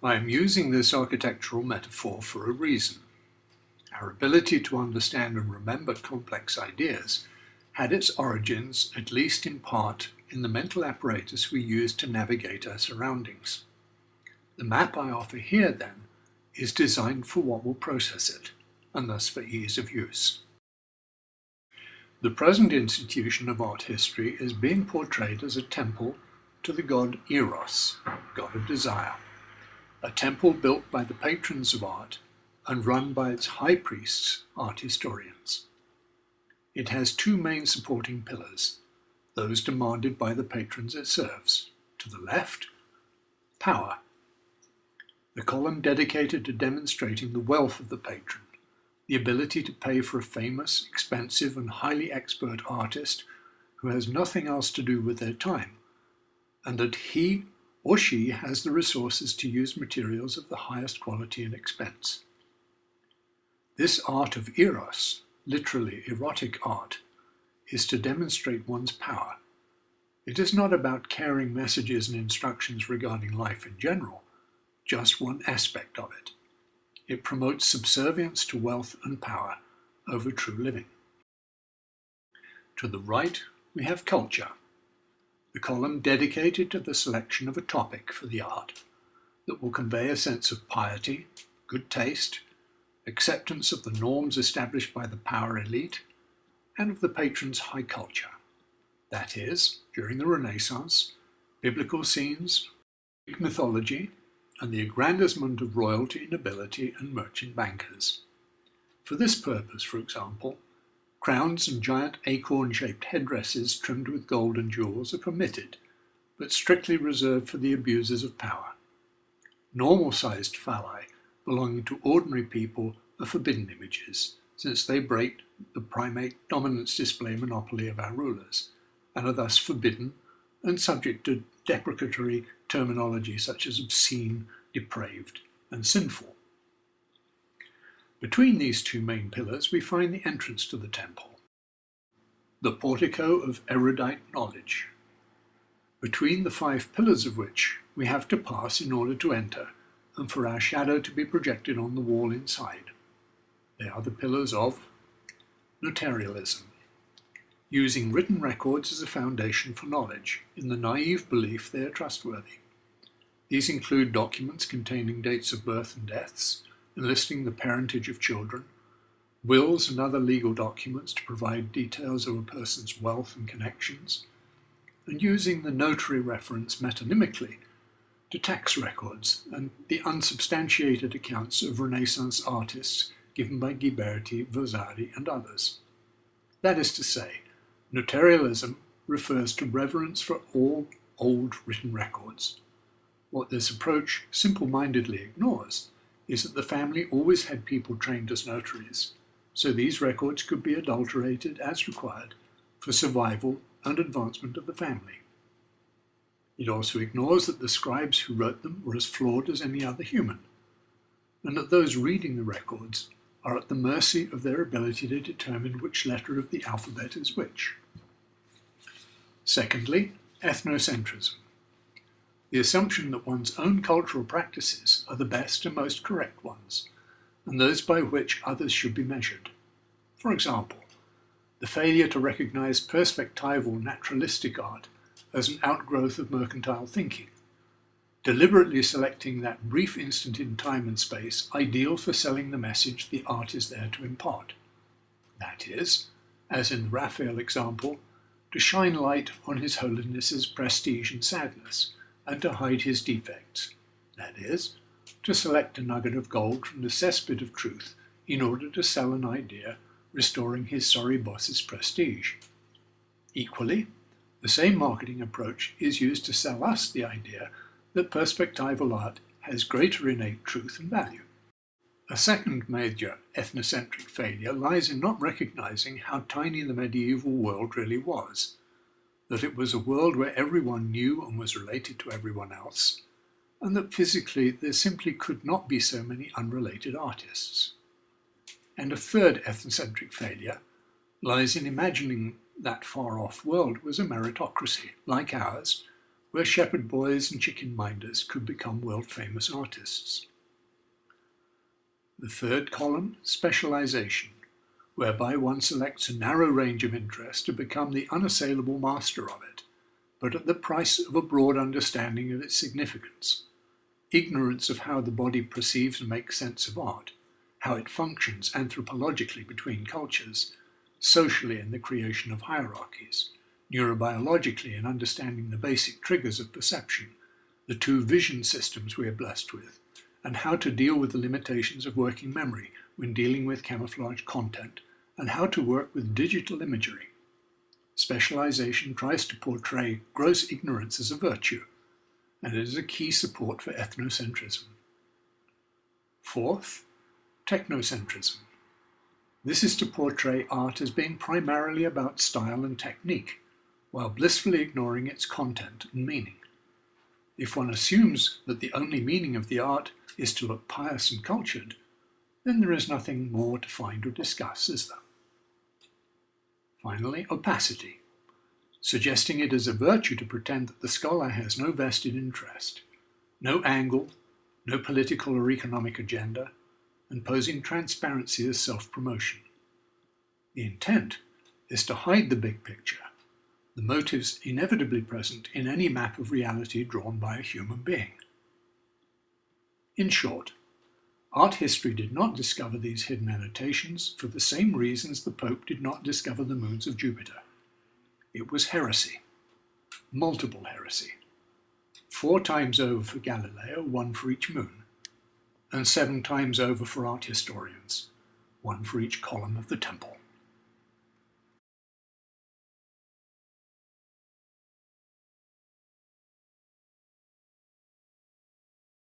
I am using this architectural metaphor for a reason. Our ability to understand and remember complex ideas had its origins, at least in part, in the mental apparatus we use to navigate our surroundings. The map I offer here, then, is designed for what will process it, and thus for ease of use. The present institution of art history is being portrayed as a temple to the god Eros, god of desire, a temple built by the patrons of art and run by its high priests, art historians. It has two main supporting pillars, those demanded by the patrons it serves. To the left, power, the column dedicated to demonstrating the wealth of the patron, the ability to pay for a famous, expensive, and highly expert artist who has nothing else to do with their time, and that he or she has the resources to use materials of the highest quality and expense. This art of Eros, literally erotic art, is to demonstrate one's power. It is not about carrying messages and instructions regarding life in general, just one aspect of it. It promotes subservience to wealth and power over true living. To the right, we have culture, the column dedicated to the selection of a topic for the art that will convey a sense of piety, good taste, acceptance of the norms established by the power elite, and of the patron's high culture. That is, during the Renaissance, biblical scenes, Greek mythology, and the aggrandizement of royalty, nobility, and merchant bankers. For this purpose, for example, crowns and giant acorn-shaped headdresses trimmed with gold and jewels are permitted, but strictly reserved for the abusers of power. Normal-sized phalli belonging to ordinary people are forbidden images, since they break the primate dominance display monopoly of our rulers, and are thus forbidden and subject to deprecatory terminology such as obscene, depraved, and sinful. Between these two main pillars we find the entrance to the temple, the portico of erudite knowledge, between the 5 pillars of which we have to pass in order to enter, and for our shadow to be projected on the wall inside. They are the pillars of notarialism, using written records as a foundation for knowledge, in the naive belief they are trustworthy. These include documents containing dates of birth and deaths, enlisting the parentage of children, wills and other legal documents to provide details of a person's wealth and connections, and using the notary reference metonymically to tax records and the unsubstantiated accounts of Renaissance artists given by Ghiberti, Vasari, and others. That is to say, notarialism refers to reverence for all old written records. What this approach simple-mindedly ignores is that the family always had people trained as notaries, so these records could be adulterated as required for survival and advancement of the family. It also ignores that the scribes who wrote them were as flawed as any other human, and that those reading the records are at the mercy of their ability to determine which letter of the alphabet is which. Secondly, ethnocentrism, the assumption that one's own cultural practices are the best and most correct ones, and those by which others should be measured. For example, the failure to recognize perspectival naturalistic art as an outgrowth of mercantile thinking, deliberately selecting that brief instant in time and space ideal for selling the message the art is there to impart. That is, as in the Raphael example, to shine light on His Holiness's prestige and sadness, and to hide his defects. That is, to select a nugget of gold from the cesspit of truth in order to sell an idea, restoring his sorry boss's prestige. Equally, the same marketing approach is used to sell us the idea that perspectival art has greater innate truth and value. A second major ethnocentric failure lies in not recognizing how tiny the medieval world really was, that it was a world where everyone knew and was related to everyone else, and that physically there simply could not be so many unrelated artists. And a third ethnocentric failure lies in imagining that far-off world was a meritocracy, like ours, where shepherd boys and chicken minders could become world-famous artists. The third column, specialisation, whereby one selects a narrow range of interest to become the unassailable master of it, but at the price of a broad understanding of its significance, ignorance of how the body perceives and makes sense of art, how it functions anthropologically between cultures, socially in the creation of hierarchies, neurobiologically in understanding the basic triggers of perception, the two vision systems we are blessed with, and how to deal with the limitations of working memory when dealing with camouflage content, and how to work with digital imagery. Specialisation tries to portray gross ignorance as a virtue, and it is a key support for ethnocentrism. Fourth, technocentrism. This is to portray art as being primarily about style and technique, while blissfully ignoring its content and meaning. If one assumes that the only meaning of the art is to look pious and cultured, then there is nothing more to find or discuss, is there? Finally, opacity, suggesting it is a virtue to pretend that the scholar has no vested interest, no angle, no political or economic agenda, and posing transparency as self-promotion. The intent is to hide the big picture, the motives inevitably present in any map of reality drawn by a human being. In short, art history did not discover these hidden annotations for the same reasons the Pope did not discover the moons of Jupiter. It was heresy, multiple heresy, 4 times over for Galileo, 1 for each moon, and 7 times over for art historians, 1 for each column of the temple.